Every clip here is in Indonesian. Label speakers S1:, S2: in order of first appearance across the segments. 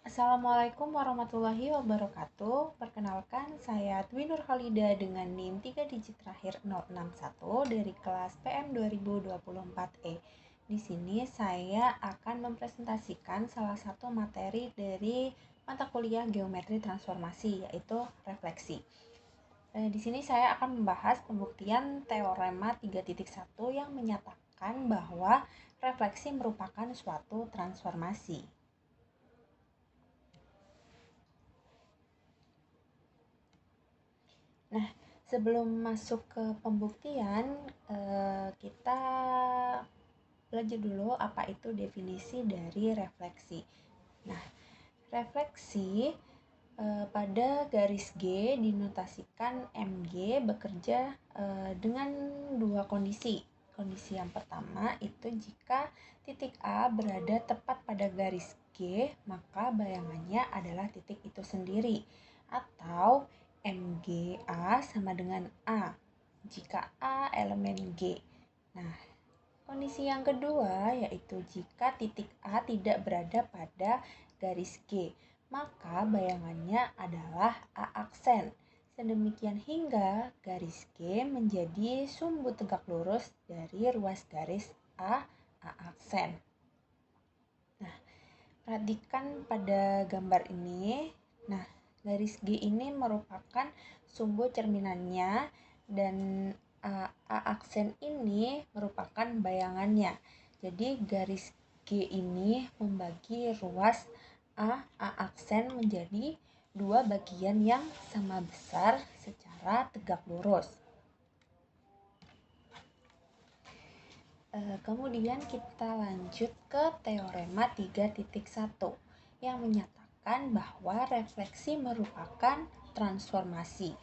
S1: Assalamualaikum warahmatullahi wabarakatuh. Perkenalkan, saya Dwi Nurhalida dengan NIM 3 digit terakhir 061 dari kelas PM 2024E. Di sini saya akan mempresentasikan salah satu materi dari mata kuliah Geometri Transformasi, yaitu refleksi. Di sini saya akan membahas pembuktian teorema 3.1 yang menyatakan bahwa refleksi merupakan suatu transformasi. Nah, sebelum masuk ke pembuktian, kita belajar dulu apa itu definisi dari refleksi. Nah, refleksi pada garis G dinotasikan MG bekerja dengan dua kondisi. Kondisi yang pertama itu jika titik A berada tepat pada garis G, maka bayangannya adalah titik itu sendiri. Atau MGA sama dengan A jika A elemen G. Nah, kondisi yang kedua yaitu jika titik A tidak berada pada garis G, maka bayangannya adalah A aksen. Sedemikian hingga garis G menjadi sumbu tegak lurus dari ruas garis A aksen. Nah, perhatikan pada gambar ini. Nah, garis G ini merupakan sumbu cerminannya dan A aksen ini merupakan bayangannya. Jadi garis G ini membagi ruas A aksen menjadi dua bagian yang sama besar secara tegak lurus. Kemudian kita lanjut ke teorema 3.1 yang menyatakan bahwa refleksi merupakan transformasi.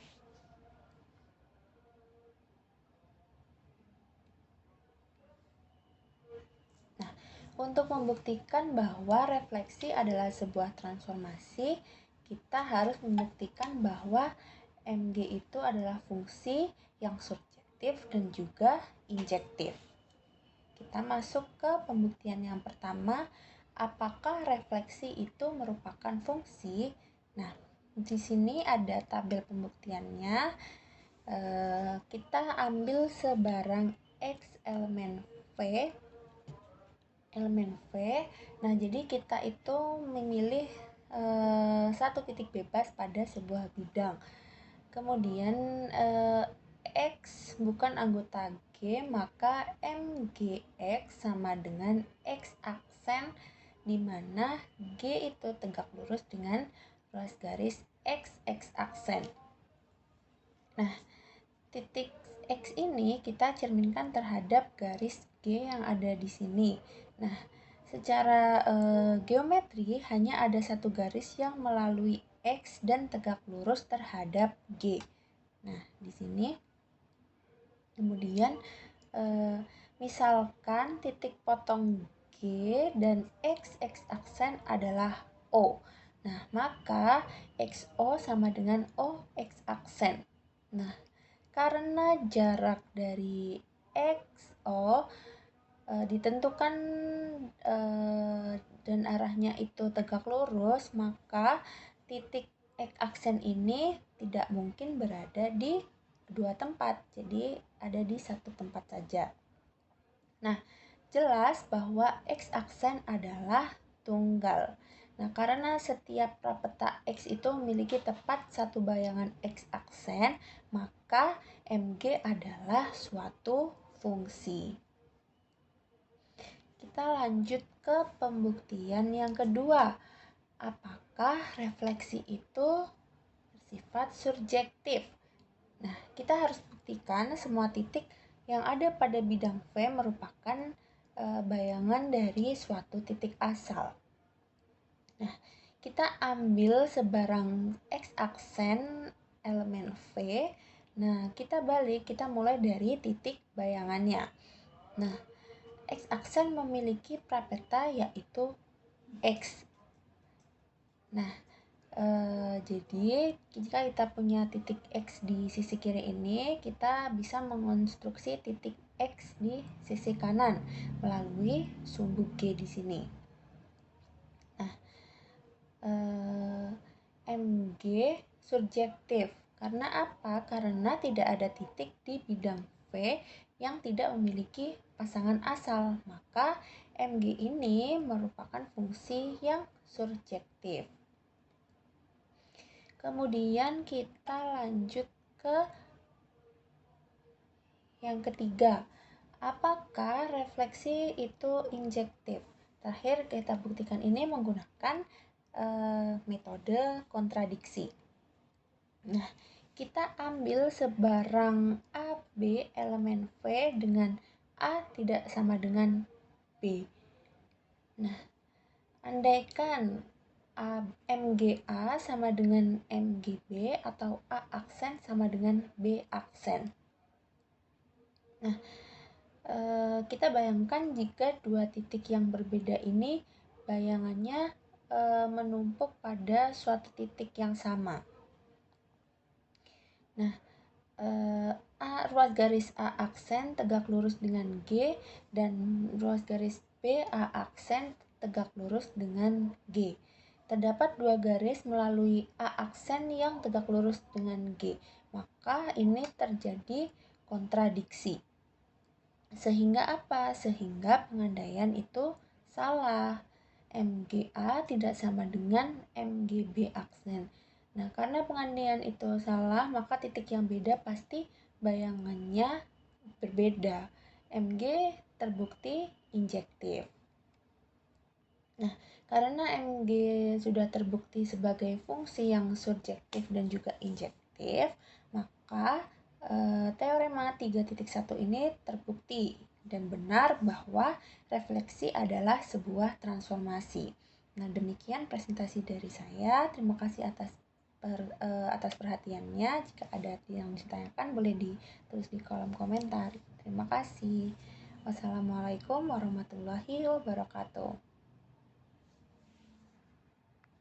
S1: Nah, untuk membuktikan bahwa refleksi adalah sebuah transformasi, kita harus membuktikan bahwa MG itu adalah fungsi yang surjektif dan juga injektif. Kita masuk ke pembuktian yang pertama, apakah refleksi itu merupakan fungsi? Nah, di sini ada tabel pembuktiannya. Kita ambil sebarang X elemen V. Nah, jadi kita itu memilih satu titik bebas pada sebuah bidang. Kemudian X bukan anggota G, maka MGX sama dengan X aksen, di mana G itu tegak lurus dengan ruas garis X aksen. Nah, titik X ini kita cerminkan terhadap garis G yang ada di sini. Nah, secara geometri hanya ada satu garis yang melalui X dan tegak lurus terhadap G. Nah, di sini kemudian misalkan titik potong G dan X aksen adalah O. Nah, maka XO sama dengan O X aksen. Nah, karena jarak dari XO ditentukan dan arahnya itu tegak lurus, maka titik X aksen ini tidak mungkin berada di dua tempat, jadi ada di satu tempat saja. Nah, jelas bahwa X aksen adalah tunggal. Nah, karena setiap prapeta X itu memiliki tepat satu bayangan X aksen, maka MG adalah suatu fungsi. Kita lanjut ke pembuktian yang kedua. Apakah refleksi itu bersifat surjektif? Nah, kita harus buktikan semua titik yang ada pada bidang V merupakan bayangan dari suatu titik asal. Nah, kita ambil sebarang X aksen elemen V. Nah, kita balik, kita mulai dari titik bayangannya. Nah, X aksen memiliki prapeta yaitu X. Nah, jadi jika kita punya titik X di sisi kiri ini, kita bisa mengonstruksi titik X di sisi kanan melalui sumbu G di sini. Nah, Mg surjektif. Karena apa? Karena tidak ada titik di bidang V yang tidak memiliki pasangan asal. Maka Mg ini merupakan fungsi yang surjektif. Kemudian kita lanjut ke yang ketiga. Apakah refleksi itu injektif? Terakhir kita buktikan ini menggunakan metode kontradiksi. Nah, kita ambil sebarang A, B, elemen V dengan A tidak sama dengan B. Nah, andaikan MGA sama dengan MGB atau A aksen sama dengan B aksen. Nah, kita bayangkan jika dua titik yang berbeda ini bayangannya menumpuk pada suatu titik yang sama. Nah, ruas garis A aksen tegak lurus dengan G dan ruas garis B A aksen tegak lurus dengan G. Terdapat dua garis melalui A aksen yang tegak lurus dengan G. Maka ini terjadi kontradiksi. Sehingga apa? Sehingga pengandaian itu salah. MGA tidak sama dengan MGB aksen. Nah, karena pengandaian itu salah, maka titik yang beda pasti bayangannya berbeda. Mg terbukti injektif. Nah, karena Mg sudah terbukti sebagai fungsi yang surjektif dan juga injektif, maka teorema 3.1 ini terbukti dan benar bahwa refleksi adalah sebuah transformasi. Nah, demikian presentasi dari saya. Terima kasih atas perhatiannya. Jika ada yang ditanyakan boleh ditulis di kolom komentar. Terima kasih. Wassalamualaikum warahmatullahi wabarakatuh.